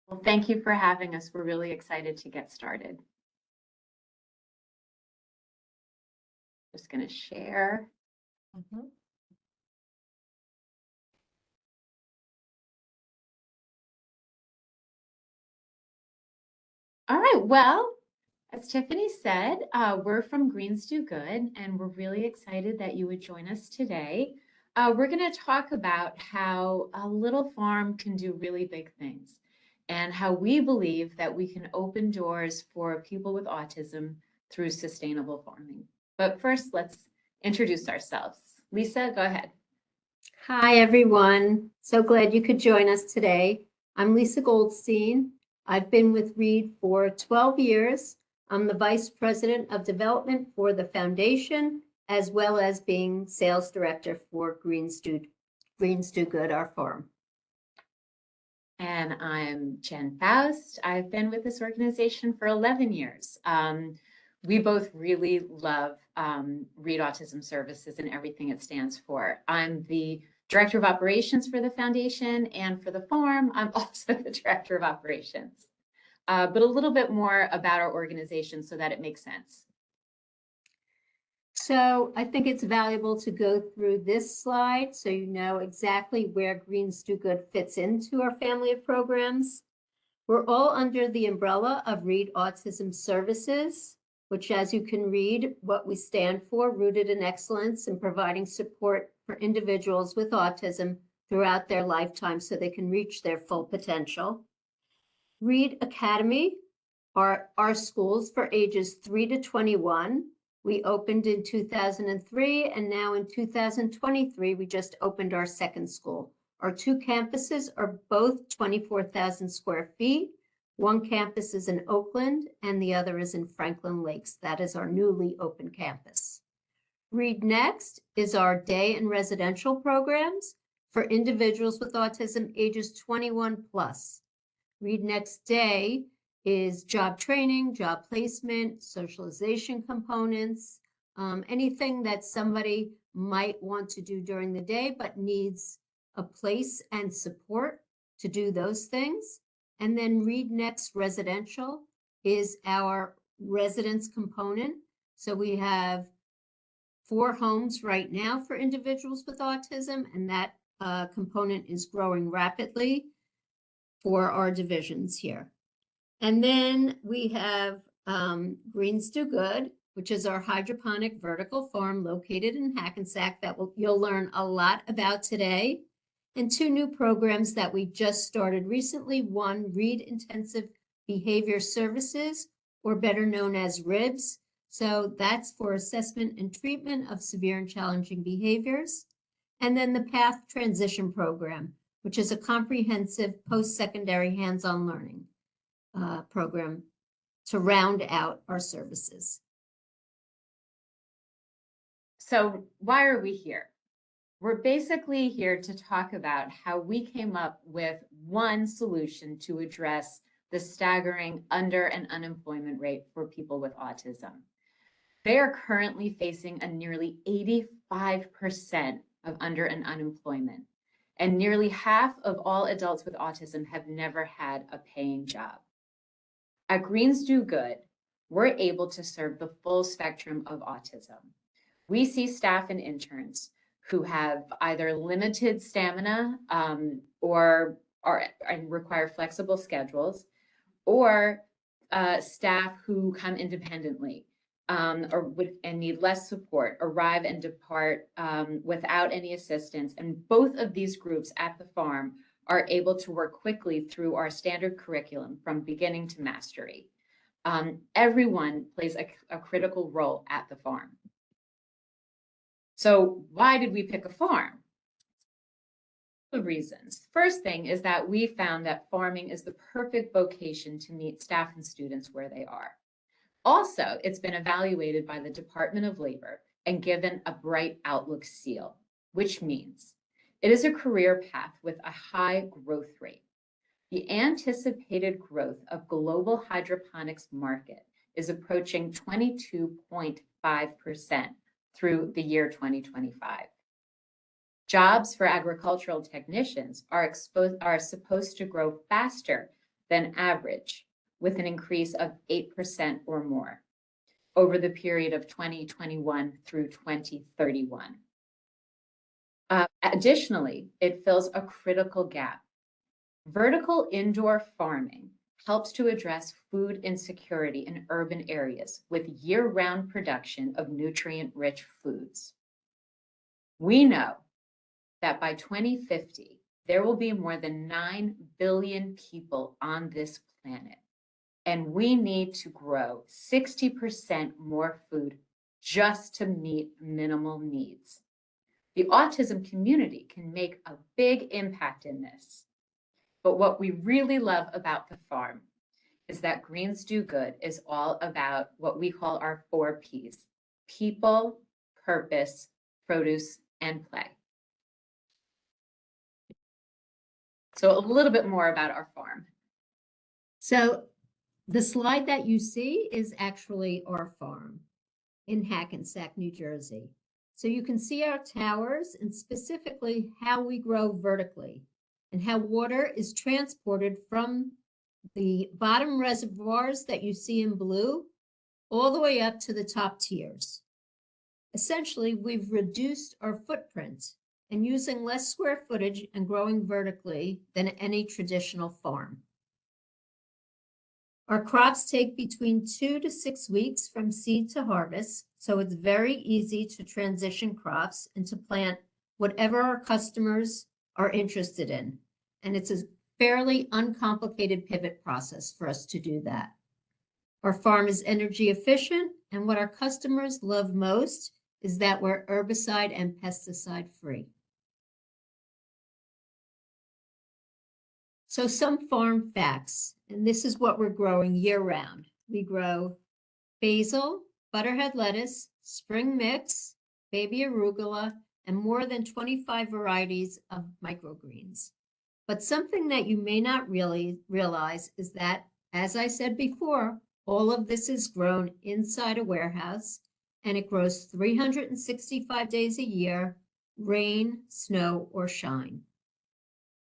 Well, thank you for having us. We're really excited to get started. Just going to share. All right, well, as Tiffany said, we're from Greens Do Good, and we're really excited that you would join us today. We're going to talk about how a little farm can do really big things and how we believe that we can open doors for people with autism through sustainable farming. But first, let's introduce ourselves. Lisa, go ahead. Hi, everyone. So glad you could join us today. I'm Lisa Goldstein. I've been with Reed for 12 years. I'm the Vice President of Development for the Foundation, as well as being Sales Director for Greens Do Good, our farm. And I'm Jen Faust. I've been with this organization for 11 years. We both really love Reed Autism Services and everything it stands for. I'm the Director of Operations for the Foundation, and for the farm, I'm also the Director of Operations. But a little bit more about our organization so that it makes sense. So I think it's valuable to go through this slide so you know exactly where Greens Do Good fits into our family of programs. We're all under the umbrella of Reed Autism Services, which, as you can read, what we stand for, rooted in excellence in providing support for individuals with autism throughout their lifetime so they can reach their full potential. Reed Academy are our schools for ages 3 to 21. We opened in 2003, and now in 2023, we just opened our second school. Our two campuses are both 24,000 square feet. One campus is in Oakland, and the other is in Franklin Lakes. That is our newly open campus. Read Next is our day and residential programs for individuals with autism ages 21 plus. Read Next Day is job training, job placement, socialization components, anything that somebody might want to do during the day but needs a place and support to do those things. And then Read Next Residential is our residence component. So we have 4 homes right now for individuals with autism, and that component is growing rapidly for our divisions here. And then we have Greens Do Good, which is our hydroponic vertical farm located in Hackensack that you'll learn a lot about today. And 2 new programs that we just started recently. One, Reed Intensive Behavior Services, or better known as RIBS. So that's for assessment and treatment of severe and challenging behaviors. And then the Path Transition Program, which is a comprehensive post-secondary hands-on learning program to round out our services. So why are we here? We're basically here to talk about how we came up with one solution to address the staggering under and unemployment rate for people with autism. They are currently facing a nearly 85% of under and unemployment, and nearly half of all adults with autism have never had a paying job. At Greens Do Good, we're able to serve the full spectrum of autism. We see staff and interns who have either limited stamina or require flexible schedules, or staff who come independently and need less support, arrive and depart without any assistance. And both of these groups at the farm are able to work quickly through our standard curriculum from beginning to mastery. Everyone plays a critical role at the farm. So why did we pick a farm? Of reasons. First thing is that we found that farming is the perfect vocation to meet staff and students where they are. Also, it's been evaluated by the Department of Labor and given a bright outlook seal, which means it is a career path with a high growth rate. The anticipated growth of global hydroponics market is approaching 22.5% through the year 2025. Jobs for agricultural technicians are supposed to grow faster than average, with an increase of 8% or more over the period of 2021 through 2031. Additionally, it fills a critical gap. Vertical indoor farming helps to address food insecurity in urban areas with year-round production of nutrient-rich foods. We know that by 2050, there will be more than 9 billion people on this planet, and we need to grow 60% more food just to meet minimal needs. The autism community can make a big impact in this. But what we really love about the farm is that Greens Do Good is all about what we call our 4 Ps: people, purpose, produce, and play. So a little bit more about our farm. So the slide that you see is actually our farm in Hackensack, New Jersey. So you can see our towers and specifically how we grow vertically and how water is transported from the bottom reservoirs that you see in blue all the way up to the top tiers. Essentially, we've reduced our footprint and using less square footage and growing vertically than any traditional farm. Our crops take between 2 to 6 weeks from seed to harvest, so it's very easy to transition crops and to plant whatever our customers are interested in. And it's a fairly uncomplicated pivot process for us to do that. Our farm is energy efficient, and what our customers love most is that we're herbicide and pesticide free. So some farm facts, and this is what we're growing year round. We grow basil, butterhead lettuce, spring mix, baby arugula, and more than 25 varieties of microgreens. But something that you may not really realize is that, as I said before, all of this is grown inside a warehouse, and it grows 365 days a year, rain, snow, or shine.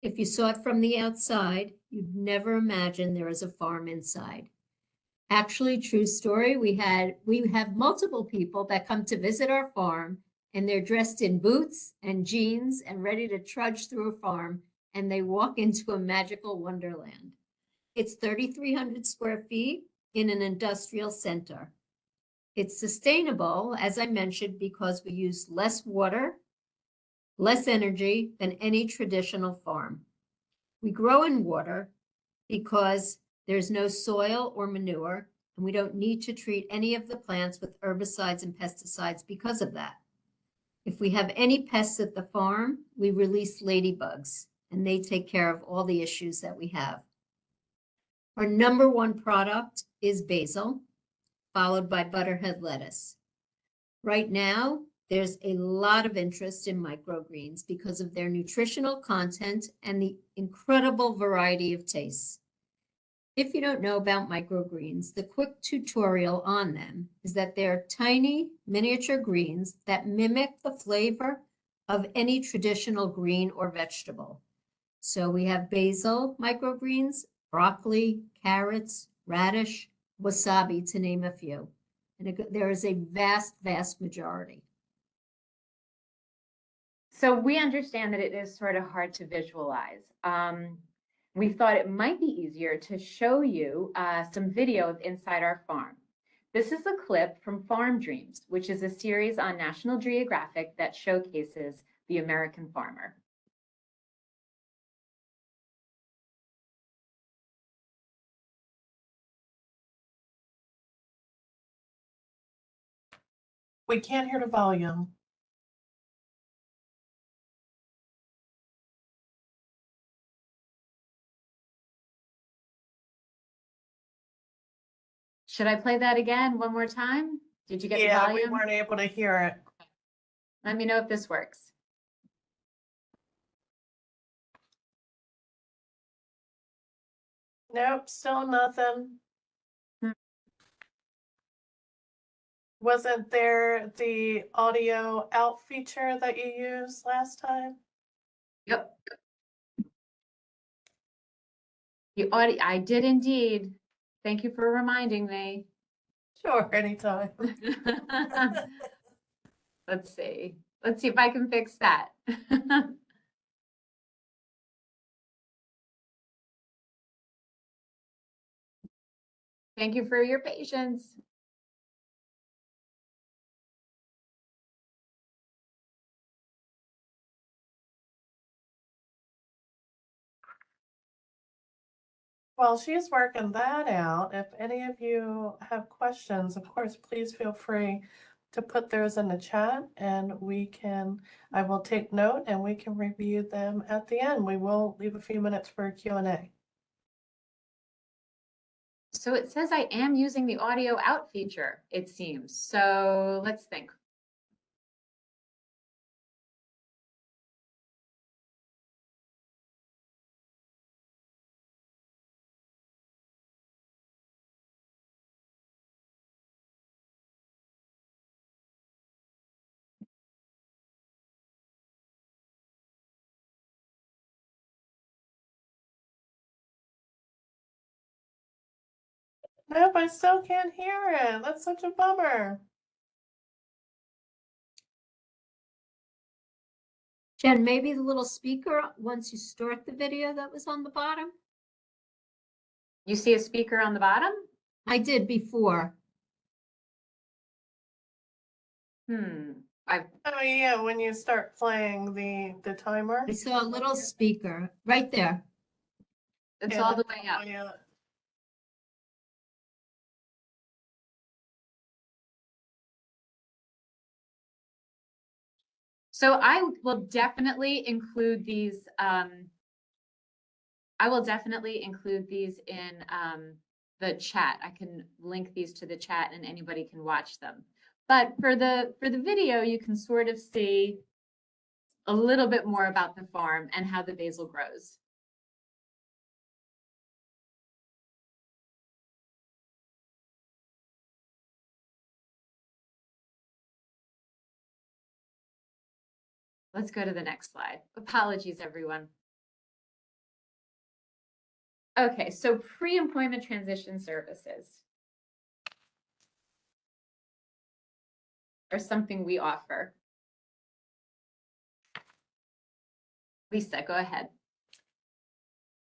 If you saw it from the outside, you'd never imagine there is a farm inside. Actually, true story, we have multiple people that come to visit our farm, and they're dressed in boots and jeans and ready to trudge through a farm, and they walk into a magical wonderland. It's 3,300 square feet in an industrial center. It's sustainable, as I mentioned, because we use less water, less energy than any traditional farm. We grow in water because there's no soil or manure, and we don't need to treat any of the plants with herbicides and pesticides because of that. If we have any pests at the farm, we release ladybugs, and they take care of all the issues that we have. Our number 1 product is basil, followed by butterhead lettuce. Right now, there's a lot of interest in microgreens because of their nutritional content and the incredible variety of tastes. If you don't know about microgreens, the quick tutorial on them is that they're tiny miniature greens that mimic the flavor of any traditional green or vegetable. So we have basil microgreens, broccoli, carrots, radish, wasabi, to name a few. And there is a vast, vast majority. So we understand that it is sort of hard to visualize. We thought it might be easier to show you some video of inside our farm. This is a clip from Farm Dreams, which is a series on National Geographic that showcases the American farmer. We can't hear the volume. Should I play that again one more time? Did you get the volume? Yeah, we weren't able to hear it. Let me know if this works. Nope, still nothing. Wasn't there the audio out feature that you used last time? Yep. The audio, I did indeed. Thank you for reminding me. Sure, anytime. Let's see. Let's see if I can fix that. Thank you for your patience. While she's working that out, if any of you have questions, of course, please feel free to put those in the chat and I will take note and we can review them at the end. We will leave a few minutes for a Q&A. So it says I am using the audio out feature, it seems. So let's think. Nope, I still can't hear it. That's such a bummer. Jen, maybe the little speaker, once you start the video that was on the bottom? You see a speaker on the bottom? I did before. Oh yeah, when you start playing the timer. I saw a little speaker right there. It's Yeah, all the way up. yeah. So I will definitely include these. I will definitely include these in the chat. I can link these to the chat and anybody can watch them. But for the video, you can sort of see a little bit more about the farm and how the basil grows. Let's go to the next slide. Apologies, everyone. Okay, so pre-employment transition services are something we offer. Lisa, go ahead.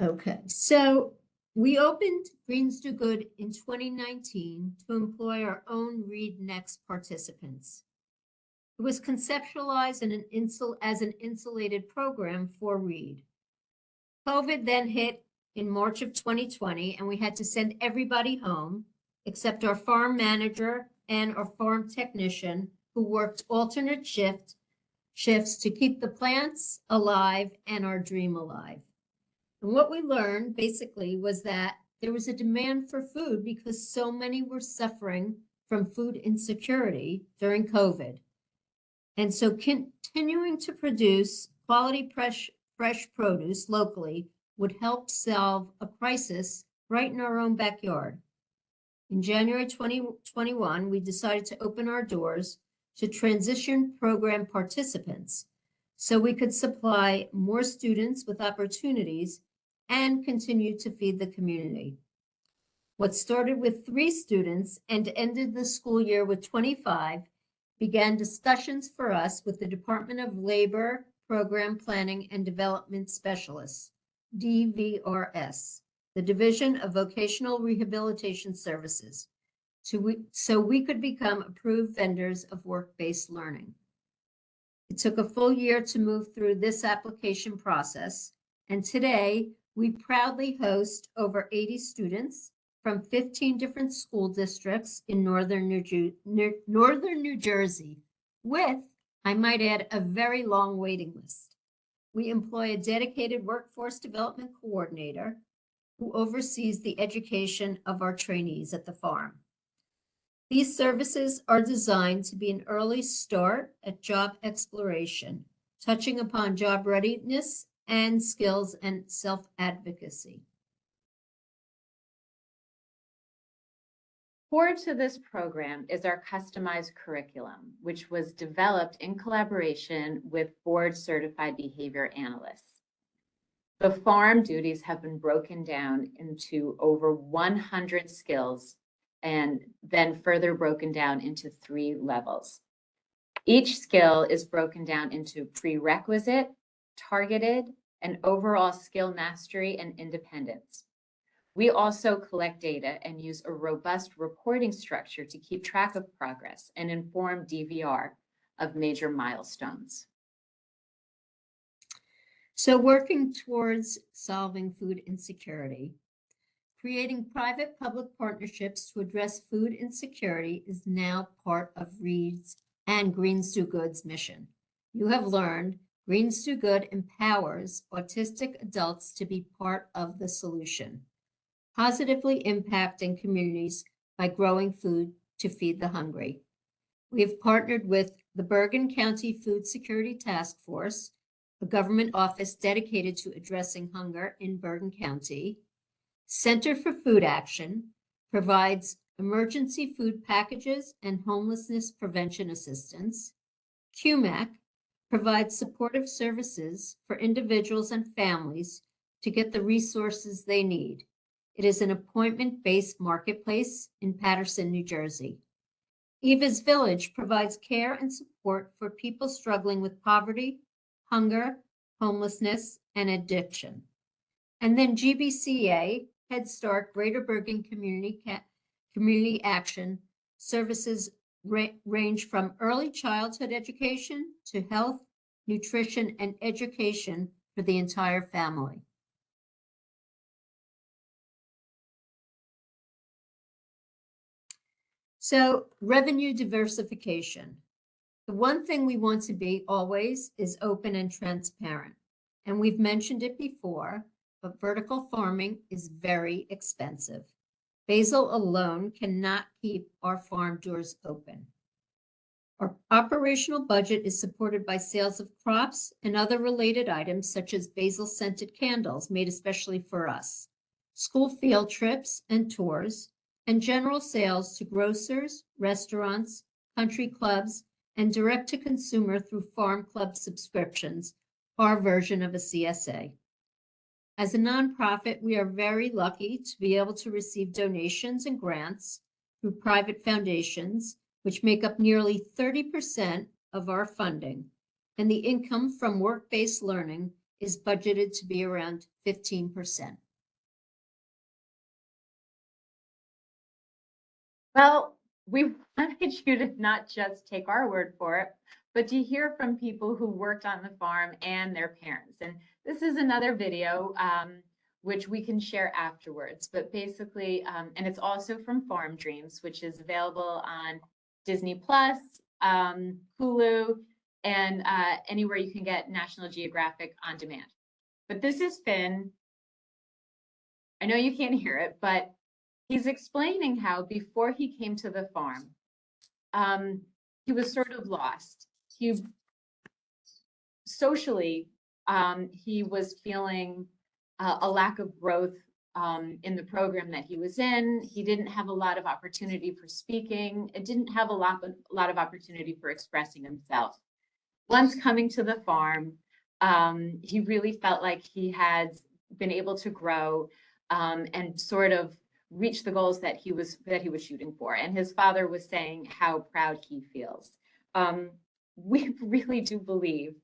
Okay, so we opened Greens Do Good in 2019 to employ our own Read Next participants. It was conceptualized as an insulated program for Read. COVID then hit in March of 2020, and we had to send everybody home except our farm manager and our farm technician, who worked alternate shifts to keep the plants alive and our dream alive. And what we learned basically was that there was a demand for food because so many were suffering from food insecurity during COVID. And so continuing to produce quality fresh produce locally would help solve a crisis right in our own backyard. In January 2021, we decided to open our doors to transition program participants so we could supply more students with opportunities and continue to feed the community. What started with 3 students and ended the school year with 25 began discussions for us with the Department of Labor Program Planning and Development Specialists, DVRS, the Division of Vocational Rehabilitation Services, so we could become approved vendors of work-based learning. It took a full year to move through this application process, and today we proudly host over 80 students from 15 different school districts in northern New Jersey, with, I might add, a very long waiting list. We employ a dedicated workforce development coordinator who oversees the education of our trainees at the farm. These services are designed to be an early start at job exploration, touching upon job readiness and skills and self-advocacy. Core to this program is our customized curriculum, which was developed in collaboration with board certified behavior analysts. The farm duties have been broken down into over 100 skills and then further broken down into 3 levels. Each skill is broken down into prerequisite, targeted, and overall skill mastery and independence. We also collect data and use a robust reporting structure to keep track of progress and inform DVR of major milestones. So working towards solving food insecurity, creating private-public partnerships to address food insecurity is now part of Reed's and Greens Do Good's mission. You have learned Greens Do Good empowers autistic adults to be part of the solution, positively impacting communities by growing food to feed the hungry. We have partnered with the Bergen County Food Security Task Force, a government office dedicated to addressing hunger in Bergen County. Center for Food Action provides emergency food packages and homelessness prevention assistance. QMAC provides supportive services for individuals and families to get the resources they need. It is an appointment-based marketplace in Paterson, New Jersey. Eva's Village provides care and support for people struggling with poverty, hunger, homelessness, and addiction. And then GBCA, Head Start, Greater Bergen Community Action services range from early childhood education to health, nutrition, and education for the entire family. So revenue diversification. The one thing we want to be always is open and transparent. And we've mentioned it before, but vertical farming is very expensive. Basil alone cannot keep our farm doors open. Our operational budget is supported by sales of crops and other related items such as basil-scented candles made especially for us, school field trips and tours, and general sales to grocers, restaurants, country clubs, and direct-to-consumer through farm club subscriptions, our version of a CSA. As a nonprofit, we are very lucky to be able to receive donations and grants through private foundations, which make up nearly 30% of our funding, and the income from work-based learning is budgeted to be around 15%. Well, we wanted you to not just take our word for it, but to hear from people who worked on the farm and their parents. And this is another video, which we can share afterwards, but basically, and it's also from Farm Dreams, which is available on Disney Plus, Hulu, and anywhere you can get National Geographic on demand. But this is Finn. I know you can't hear it, but he's explaining how before he came to the farm, he was sort of lost. Socially, he was feeling a lack of growth in the program that he was in. He didn't have a lot of opportunity for speaking. It didn't have a lot of opportunity for expressing himself. Once coming to the farm, he really felt like he had been able to grow and sort of reach the goals that he was shooting for. And his father was saying how proud he feels. We really do believe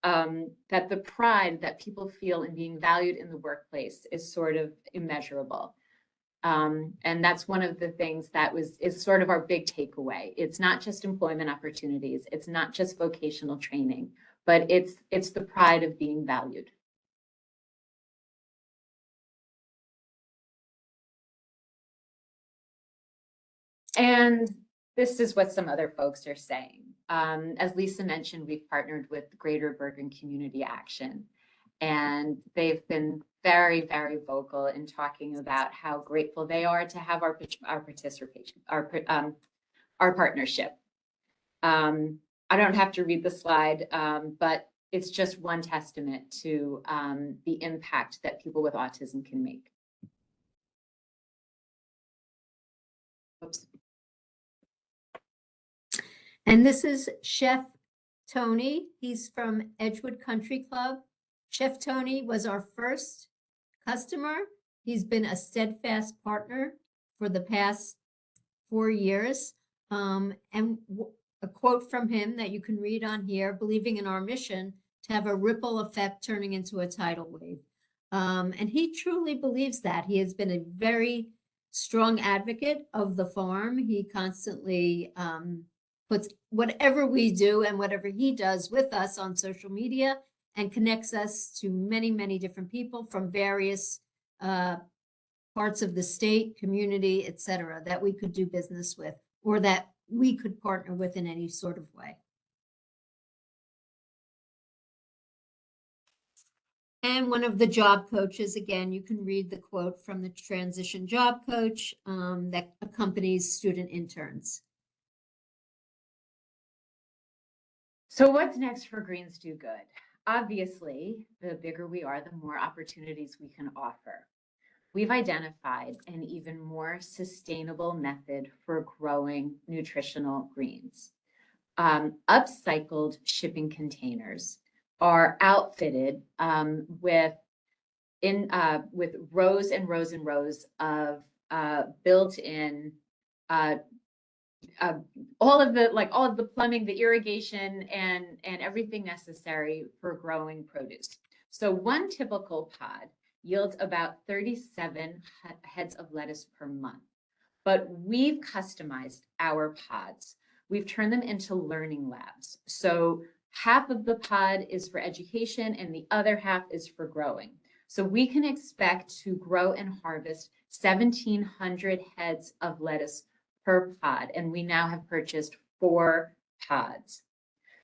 that the pride that people feel in being valued in the workplace is sort of immeasurable. And that's one of the things that is sort of our big takeaway. It's not just employment opportunities, it's not just vocational training, but it's the pride of being valued. And this is what some other folks are saying. As Lisa mentioned, we've partnered with Greater Bergen Community Action, and they've been very, very vocal in talking about how grateful they are to have our participation, our partnership. I don't have to read the slide, but it's just one testament to the impact that people with autism can make. Oops. And this is Chef Tony. He's from Edgewood Country Club. Chef Tony was our first customer. He's been a steadfast partner for the past 4 years. A quote from him that you can read on here, believing in our mission to have a ripple effect turning into a tidal wave. And he truly believes that. He has been a very strong advocate of the farm. He constantly puts whatever we do and whatever he does with us on social media and connects us to many, many different people from various parts of the state, community, et cetera, that we could do business with or that we could partner with in any sort of way. And one of the job coaches, again, you can read the quote from the transition job coach that accompanies student interns. So what's next for Greens Do Good? Obviously, the bigger we are, the more opportunities we can offer. We've identified an even more sustainable method for growing nutritional greens. Upcycled shipping containers are outfitted with rows and rows and rows of built-in all of the plumbing, the irrigation, and everything necessary for growing produce. So one typical pod yields about 37 heads of lettuce per month. But we've customized our pods. We've turned them into learning labs. So half of the pod is for education and the other half is for growing. So we can expect to grow and harvest 1,700 heads of lettuce per pod, and we now have purchased 4 pods.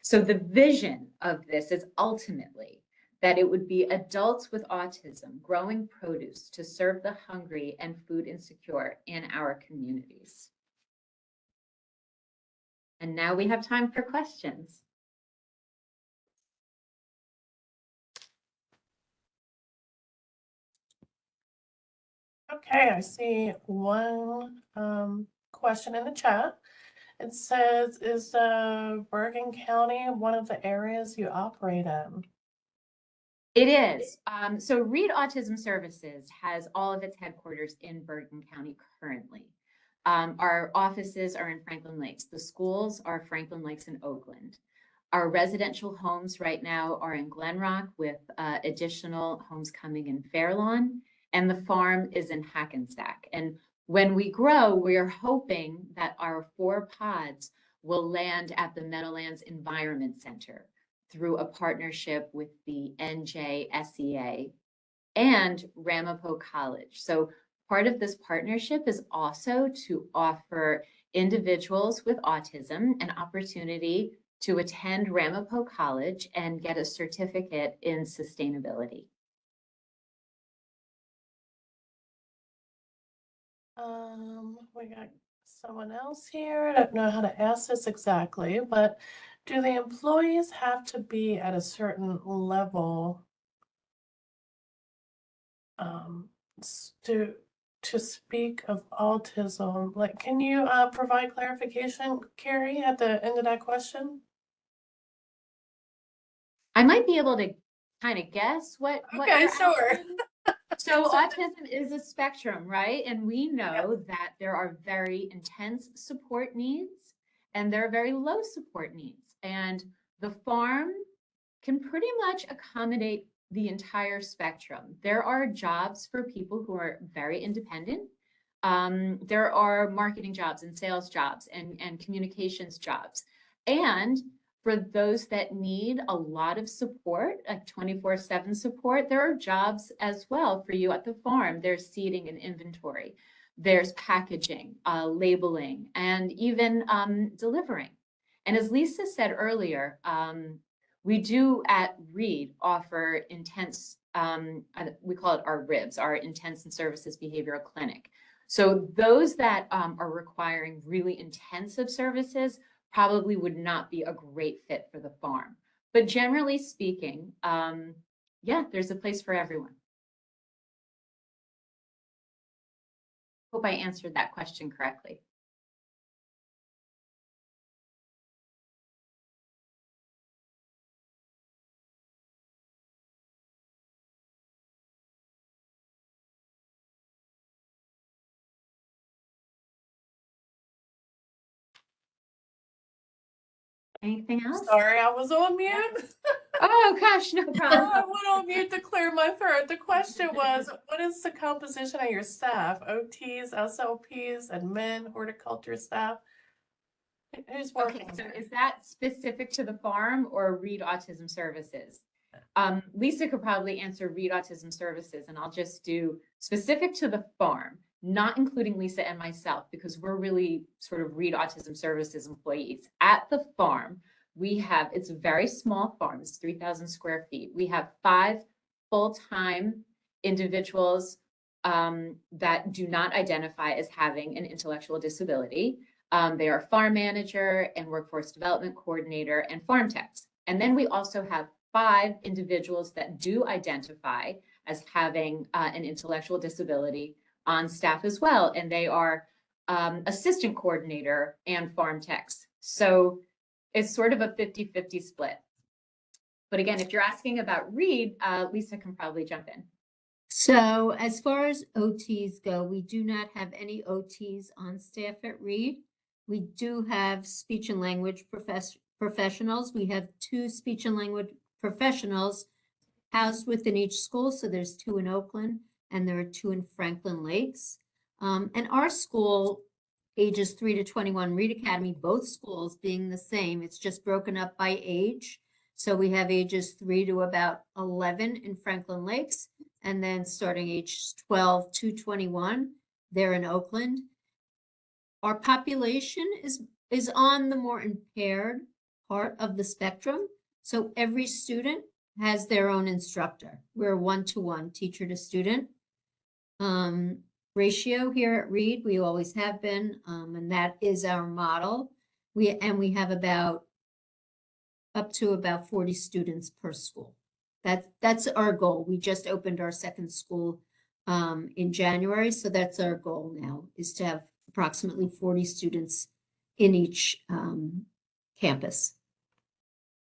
So the vision of this is ultimately that it would be adults with autism growing produce to serve the hungry and food insecure in our communities. And now we have time for questions. Okay, I see one question in the chat. It says, is Bergen County one of the areas you operate in? It is. So Reed Autism Services has all of its headquarters in Bergen County currently. Our offices are in Franklin Lakes. The schools are Franklin Lakes and Oakland. Our residential homes right now are in Glen Rock with additional homes coming in Fairlawn, and the farm is in Hackensack. And when we grow, we are hoping that our 4 pods will land at the Meadowlands Environment Center through a partnership with the NJSEA and Ramapo College. So part of this partnership is also to offer individuals with autism an opportunity to attend Ramapo College and get a certificate in sustainability. We got someone else here. I don't know how to ask this exactly, but do the employees have to be at a certain level to speak of autism? Like, can you provide clarification, Carrie, at the end of that question? I might be able to kind of guess what Okay, you're sure. asking. So autism is a spectrum, right? And we know that there are very intense support needs and there are very low support needs. And the farm can pretty much accommodate the entire spectrum. There are jobs for people who are very independent. There are marketing jobs and sales jobs and communications jobs. And for those that need a lot of support, like 24/7 support, there are jobs as well for you at the farm. There's seeding and inventory. There's packaging, labeling, and even delivering. And as Lisa said earlier, we do at Reed offer intense, we call it our RIBS, our Intense and Services Behavioral Clinic. So those that are requiring really intensive services probably would not be a great fit for the farm. But generally speaking, yeah, there's a place for everyone. Hope I answered that question correctly. Anything else? Sorry, I was on mute. Oh, gosh, no problem. I went on mute to clear my throat. The question was, what is the composition of your staff? OTs, SLPs, admin, horticulture staff? Who's Okay, working so there? is that specific to the farm or Read Autism Services? Lisa could probably answer Read Autism Services, and I'll just do specific to the farm, not including Lisa and myself, because we're really sort of Read Autism Services employees. At the farm, we have, it's a very small farm, it's 3,000 square feet. We have 5 full-time individuals that do not identify as having an intellectual disability. They are farm manager and workforce development coordinator and farm techs. And then we also have 5 individuals that do identify as having an intellectual disability on staff as well. And they are assistant coordinator and farm techs. So it's sort of a 50-50 split. But again, if you're asking about Read, Lisa can probably jump in. So as far as OTs go, we do not have any OTs on staff at Read. We do have speech and language professionals. We have 2 speech and language professionals housed within each school. So there's 2 in Oakland and there are 2 in Franklin Lakes. And our school, ages 3 to 21, Read Academy, both schools being the same. It's just broken up by age. So we have ages 3 to about 11 in Franklin Lakes, and then starting age 12 to 21, they're in Oakland. Our population is on the more impaired part of the spectrum. So every student has their own instructor. We're 1-to-1 teacher to student ratio here at Read. We always have been, and that is our model. We have up to about 40 students per school. That's our goal. We just opened our second school in January, so that's our goal now, is to have approximately 40 students in each campus.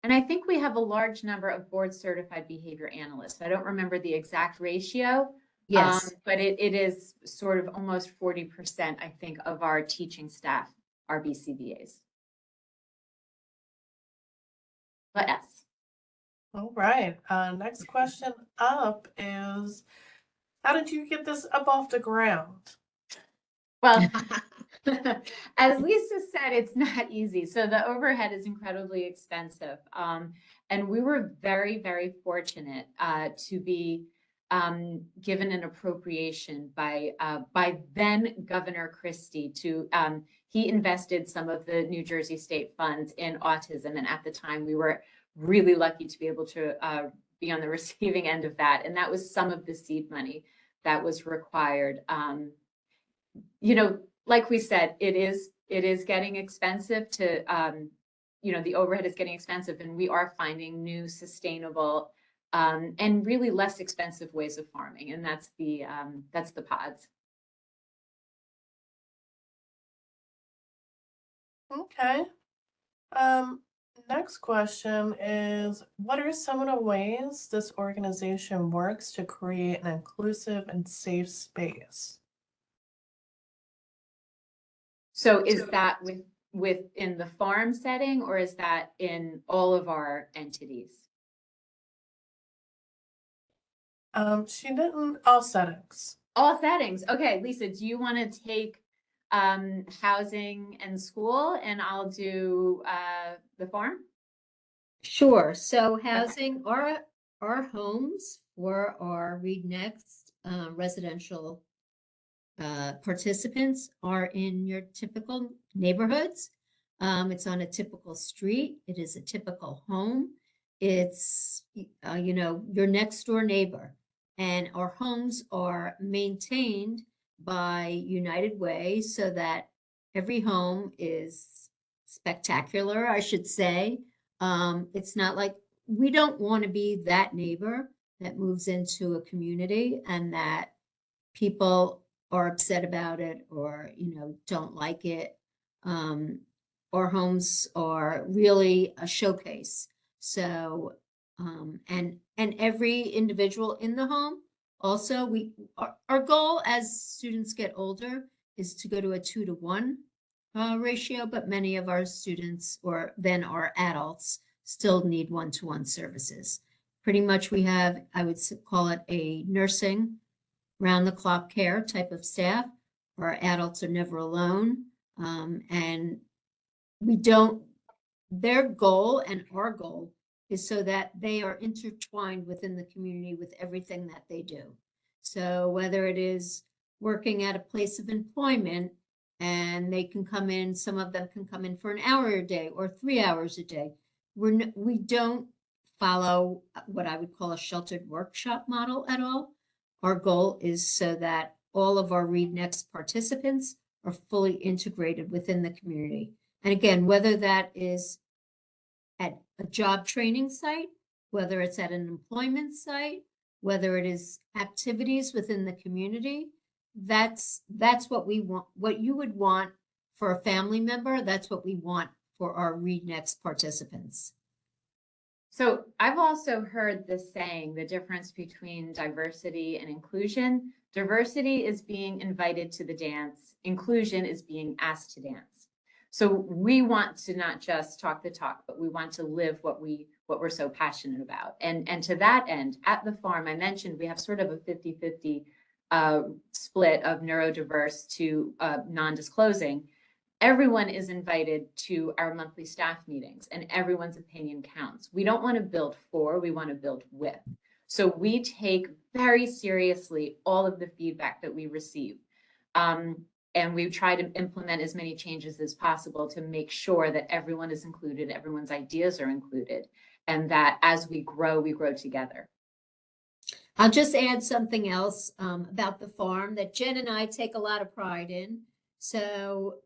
And I think we have a large number of board certified behavior analysts. I don't remember the exact ratio. Yes. But it is sort of almost 40%, I think, of our teaching staff are BCBAs. But yes. All right. Next question up is, how did you get this up off the ground? Well, as Lisa said, it's not easy. So the overhead is incredibly expensive. And we were very, very fortunate to be given an appropriation by then Governor Christie to, he invested some of the New Jersey state funds in autism. And at the time we were really lucky to be able to be on the receiving end of that. And that was some of the seed money that was required. You know, like we said, it is getting expensive to, you know, the overhead is getting expensive, and we are finding new sustainable and really less expensive ways of farming. And that's the pods. Okay. Next question is, what are some of the ways this organization works to create an inclusive and safe space? So is that within the farm setting, or is that in all of our entities? She didn't, all settings. All settings. Okay, Lisa, do you want to take housing and school, and I'll do the farm? Sure. So housing, our homes for our Read Next residential participants are in your typical neighborhoods. It's on a typical street. It is a typical home. It's, you know, your next door neighbor. And our homes are maintained by United Way so that every home is spectacular, I should say. It's not like, we don't want to be that neighbor that moves into a community and that people are upset about it or, you know, don't like it. Our homes are really a showcase. So, and every individual in the home, also our goal as students get older is to go to a 2-to-1 ratio, but many of our students or then our adults still need one-to-one services. Pretty much we have, I would call it a nursing round-the-clock care type of staff. Our adults are never alone. And we don't, their goal and our goal is so that they are intertwined within the community with everything that they do. So whether it is working at a place of employment and they can come in, some of them can come in for an hour a day or 3 hours a day. We don't follow what I would call a sheltered workshop model at all. Our goal is so that all of our Read Next participants are fully integrated within the community. And again, whether that is at a job training site, whether it's at an employment site, whether it is activities within the community, that's what we want, what you would want for a family member. That's what we want for our Read Next participants. So I've also heard this saying, the difference between diversity and inclusion. Diversity is being invited to the dance. Inclusion is being asked to dance. So we want to not just talk the talk, but we want to live what we're so passionate about. And to that end, at the farm, I mentioned we have sort of a 50-50 split of neurodiverse to non-disclosing. Everyone is invited to our monthly staff meetings and everyone's opinion counts. We don't want to build for, we want to build with. So we take very seriously all of the feedback that we receive. And we try to implement as many changes as possible to make sure that everyone is included, everyone's ideas are included, and that as we grow together. I'll just add something else about the farm that Jen and I take a lot of pride in. So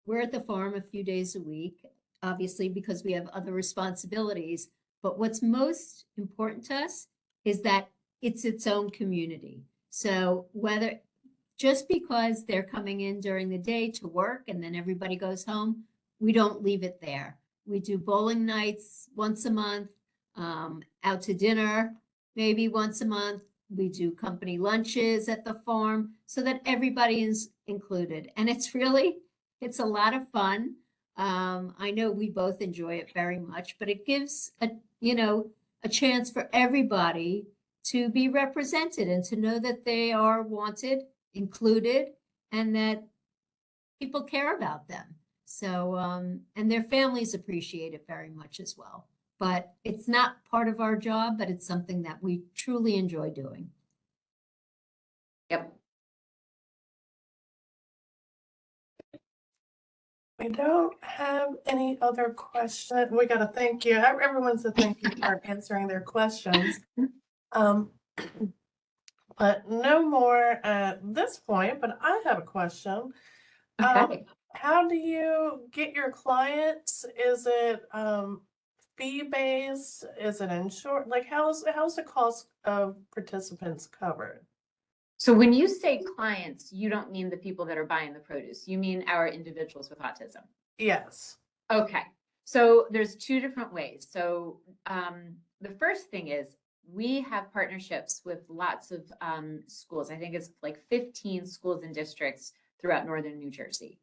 we're at the farm a few days a week, obviously, because we have other responsibilities. But what's most important to us is that it's its own community. So whether just because they're coming in during the day to work and then everybody goes home, we don't leave it there. We do bowling nights once a month, out to dinner maybe once a month. We do company lunches at the farm so that everybody is included. And it's a lot of fun. I know we both enjoy it very much, but it gives a chance for everybody to be represented and to know that they are wanted, included, and that people care about them. So, and their families appreciate it very much as well. But it's not part of our job, but it's something that we truly enjoy doing. Yep. We don't have any other questions. We got to thank you. Everyone's a thank you for answering their questions. But no more at this point, but I have a question. Okay. How do you get your clients? Is it fee-based? Is it insured? Like how's the cost of participants covered? So when you say clients, you don't mean the people that are buying the produce. You mean our individuals with autism. Yes. Okay. So there's two different ways. So the first thing is we have partnerships with lots of schools. I think it's like 15 schools and districts throughout northern New Jersey.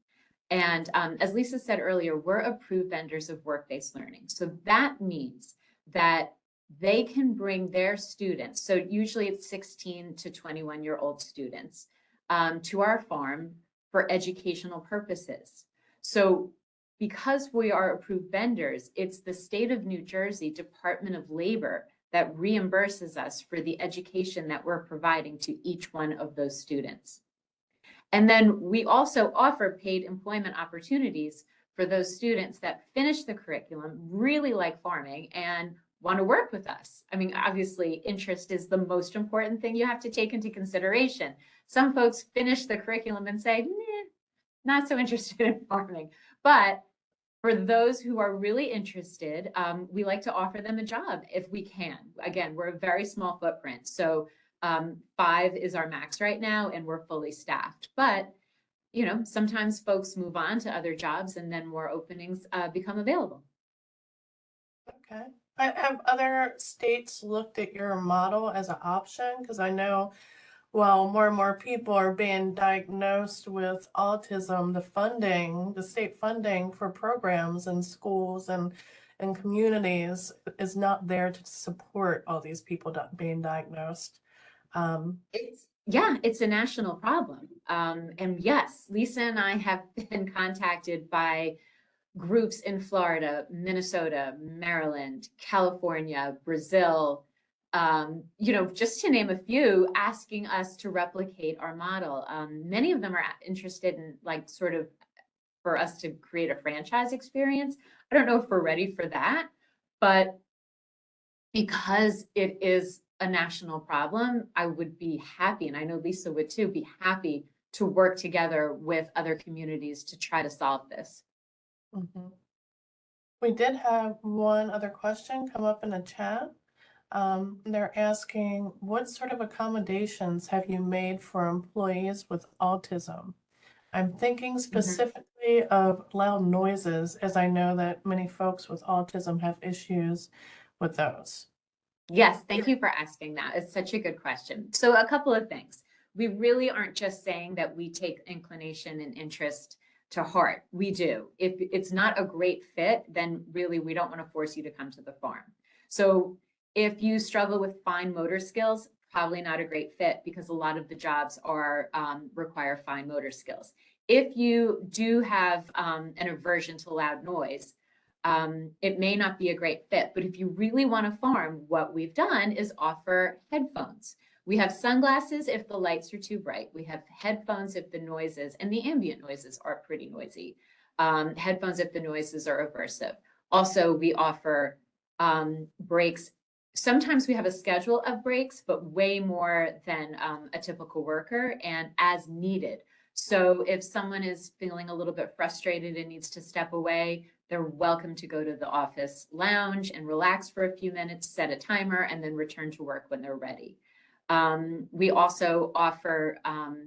And as Lisa said earlier, we're approved vendors of work-based learning. So that means that they can bring their students, so usually it's 16 to 21-year-old students, to our farm for educational purposes. So because we are approved vendors, it's the state of New Jersey Department of Labor that reimburses us for the education that we're providing to each one of those students. And then we also offer paid employment opportunities for those students that finish the curriculum, really like farming, and want to work with us. I mean, obviously, interest is the most important thing you have to take into consideration. Some folks finish the curriculum and say, not so interested in farming. But for those who are really interested, we like to offer them a job if we can. Again, we're a very small footprint. So 5 is our max right now, and we're fully staffed. But, sometimes folks move on to other jobs and then more openings become available. Okay. Have other states looked at your model as an option? Because I know well, more and more people are being diagnosed with autism, the funding, the state funding for programs in schools and communities is not there to support all these people being diagnosed. It's a national problem. And yes, Lisa and I have been contacted by groups in Florida, Minnesota, Maryland, California, Brazil, just to name a few, asking us to replicate our model. Many of them are interested in like sort of for us to create a franchise experience. I don't know if we're ready for that, but because it is a national problem, I would be happy, and I know Lisa would too, be happy to work together with other communities to try to solve this. Mhm. We did have one other question come up in the chat. They're asking, what sort of accommodations have you made for employees with autism? I'm thinking specifically of loud noises, as I know that many folks with autism have issues with those. Yes, thank you for asking that. It's such a good question. So a couple of things. We really aren't just saying that we take inclination and interest to heart. We do. If it's not a great fit, then really we don't want to force you to come to the farm. So if you struggle with fine motor skills, probably not a great fit because a lot of the jobs are require fine motor skills. If you do have an aversion to loud noise, it may not be a great fit, but if you really want to farm, what we've done is offer headphones. We have sunglasses if the lights are too bright. We have headphones if the noises and the ambient noises are pretty noisy. Headphones if the noises are aversive. Also, we offer breaks. Sometimes we have a schedule of breaks, but way more than a typical worker and as needed. So if someone is feeling a little bit frustrated and needs to step away, they're welcome to go to the office lounge and relax for a few minutes, set a timer, and then return to work when they're ready. We also offer,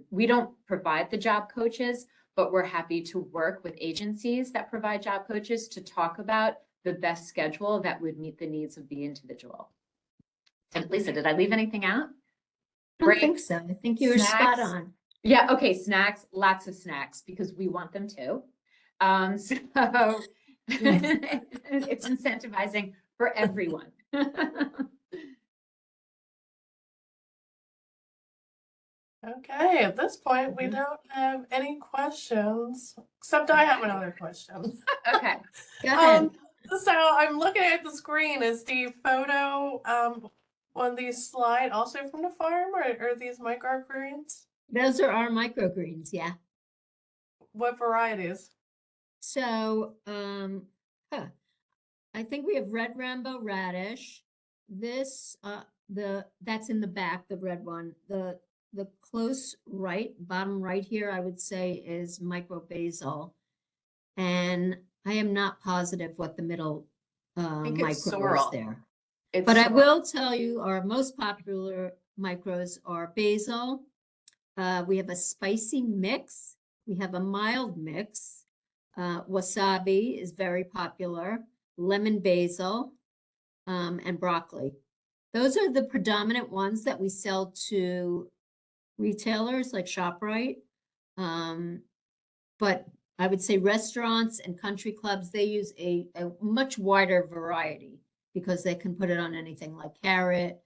we don't provide the job coaches, but we're happy to work with agencies that provide job coaches to talk about the best schedule that would meet the needs of the individual. And Lisa, did I leave anything out? I don't think so. I think you were spot Snacks. on. Yeah, okay, snacks, lots of snacks because we want them too. So it's incentivizing for everyone. Okay, at this point, we don't have any questions, except I have another question. Okay. Go ahead. So I'm looking at the screen. Is the photo on the slide also from the farm, or are these microgreens? Those are our microgreens, yeah. What varieties? So, I think we have red rainbow radish. This, that's in the back, the red one. The close right, bottom right here, I would say is micro basil. And I am not positive what the middle think micro it's is sorrel. there. It's But I sorrel. will tell you our most popular micros are basil. We have a spicy mix. We have a mild mix. Wasabi is very popular. Lemon basil and broccoli. Those are the predominant ones that we sell to retailers like ShopRite. But I would say restaurants and country clubs, they use a much wider variety because they can put it on anything like carrot.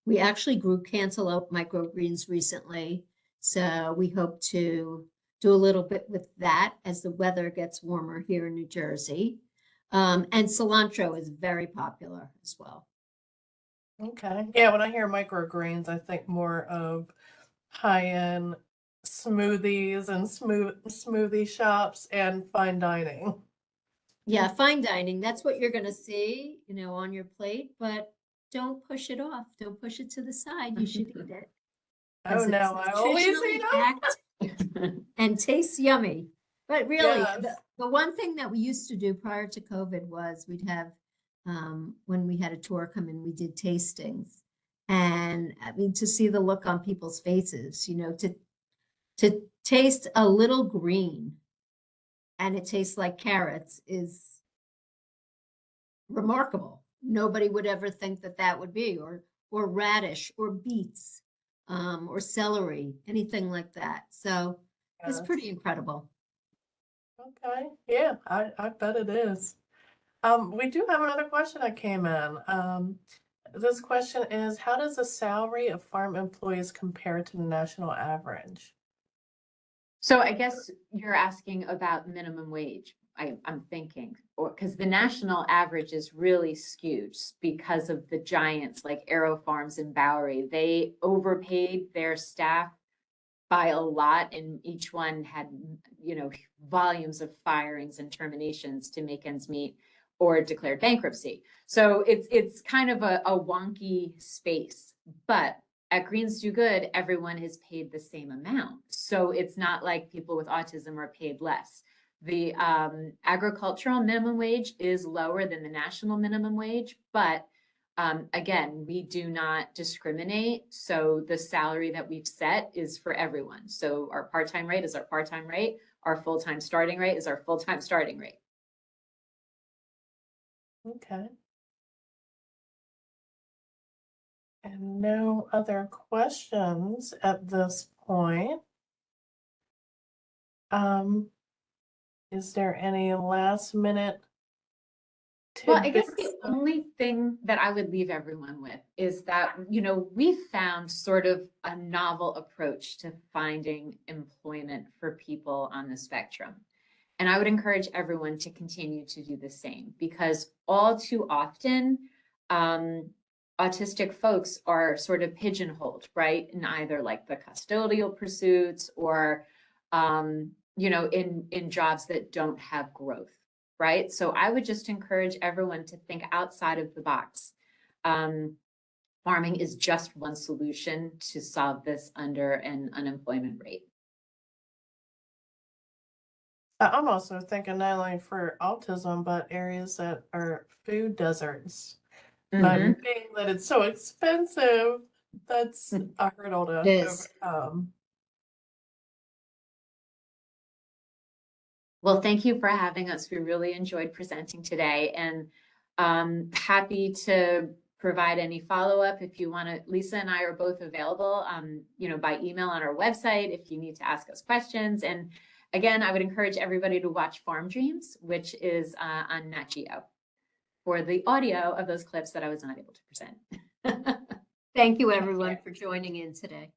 We actually grew cantaloupe microgreens recently. So we hope to do a little bit with that as the weather gets warmer here in New Jersey. And cilantro is very popular as well. Okay. Yeah, when I hear microgreens, I think more of high-end smoothies and smoothie shops and fine dining. Yeah, fine dining, that's what you're gonna see, on your plate, but don't push it off. Don't push it to the side. You should eat it. Oh 'Cause it's no, I always nutritionally eat packed and tastes yummy. But really, Yes. the one thing that we used to do prior to COVID was we'd have, when we had a tour come in, we did tastings. And I mean, to see the look on people's faces, to taste a little green and it tastes like carrots is remarkable. Nobody would ever think that that would be, or radish or beets. or celery, anything like that. So it's Yes. pretty incredible. Okay, yeah, I bet it is. We do have another question that came in. This question is, how does the salary of farm employees compare to the national average? So I guess you're asking about minimum wage. I'm thinking, or because the national average is really skewed because of the giants like Aero Farms and Bowery. They overpaid their staff by a lot, and each one had, volumes of firings and terminations to make ends meet or declared bankruptcy. So it's kind of a wonky space, but at Greens Do Good, everyone is paid the same amount. So it's not like people with autism are paid less. The agricultural minimum wage is lower than the national minimum wage, but again, we do not discriminate. So the salary that we've set is for everyone. So our part-time rate is our part-time rate. Our full-time starting rate is our full-time starting rate. Okay. And no other questions at this point. Is there any last minute Well, I guess tidbits? the only thing that I would leave everyone with is that, we found sort of a novel approach to finding employment for people on the spectrum. And I would encourage everyone to continue to do the same, because all too often, autistic folks are sort of pigeonholed, right? In either like the custodial pursuits or, in jobs that don't have growth, right? So I would just encourage everyone to think outside of the box. Farming is just one solution to solve this under an unemployment rate. I'm also thinking not only for autism, but areas that are food deserts. But Mhm. being that it's so expensive, that's a hurdle to It is. overcome. Well, thank you for having us. We really enjoyed presenting today, and happy to provide any follow-up if you want to. Lisa and I are both available, by email on our website if you need to ask us questions. And again, I would encourage everybody to watch Farm Dreams, which is on Nat Geo, for the audio of those clips that I was not able to present. Thank you, everyone, for joining in today.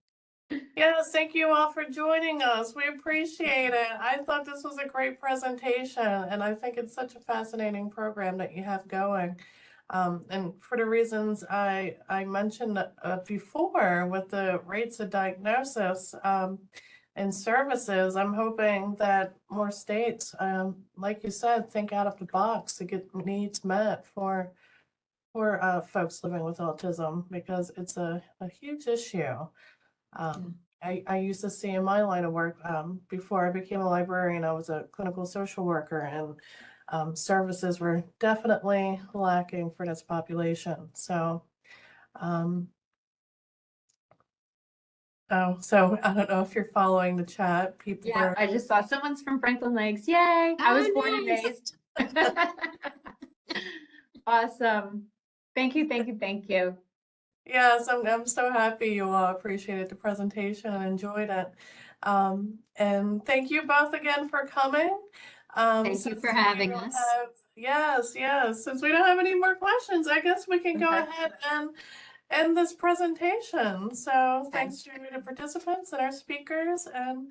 Yes, thank you all for joining us. We appreciate it. I thought this was a great presentation, and I think it's such a fascinating program that you have going. And for the reasons I mentioned before with the rates of diagnosis and services, I'm hoping that more states, like you said, think out of the box to get needs met for folks living with autism, because it's a huge issue. I used to see in my line of work, before I became a librarian, I was a clinical social worker, and services were definitely lacking for this population. So, so I don't know if you're following the chat. People Yeah, are, I just saw someone's from Franklin Lakes. Yay! I was Oh, born and nice. raised. Awesome. Thank you, thank you, thank you. yes, I'm so happy you all appreciated the presentation and enjoyed it. And thank you both again for coming. Thank you Since for we having don't us. have, yes, since we don't have any more questions, I guess we can go Okay. ahead and end this presentation. So Okay. thanks to the participants and our speakers, and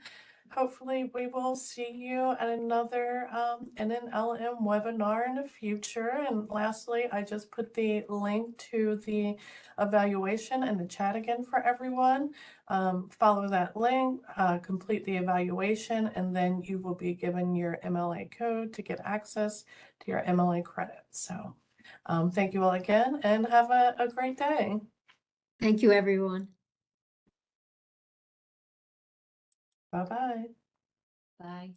hopefully we will see you at another NNLM webinar in the future. And lastly, I just put the link to the evaluation in the chat again for everyone. Follow that link, complete the evaluation, and then you will be given your MLA code to get access to your MLA credits. So thank you all again, and have a great day. Thank you, everyone. Bye-bye. Bye.